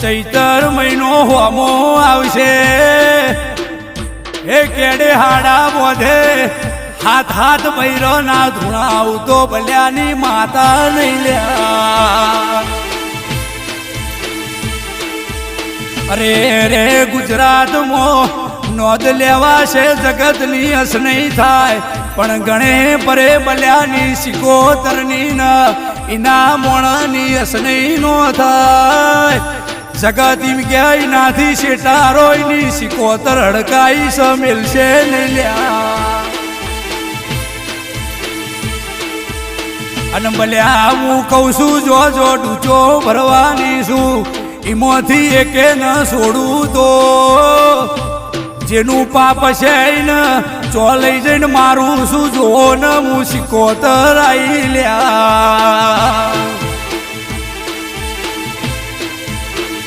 ચૈતર મહિનો હોમો આવશે એ કેડે હાડા બોધે હાથ હાથ બૈરો ના ધૂણા આવતો બલ્યાની માતા નહીં લ્યા અરે રે ગુજરાતમાં નોંધ લેવાશે જગતની અસ નહીં થાય પણ ગણે પરે બલ્યાની સિકોતરની ન ઇના મોણની અસ નહીં નો થાય જગત એમ ક્યાંય નાથી શેટારોયની સિકોતર હડકાઈ સમેલશે ને લ્યા અને બલ્યા હું કહું છું જો ડૂચો ભરવાની છું એમાંથી એકે ન છોડું તો જેનું પાપ છે ને ચો લઈ જઈને મારું શું જો ને હું સિકોતર આઈ લ્યા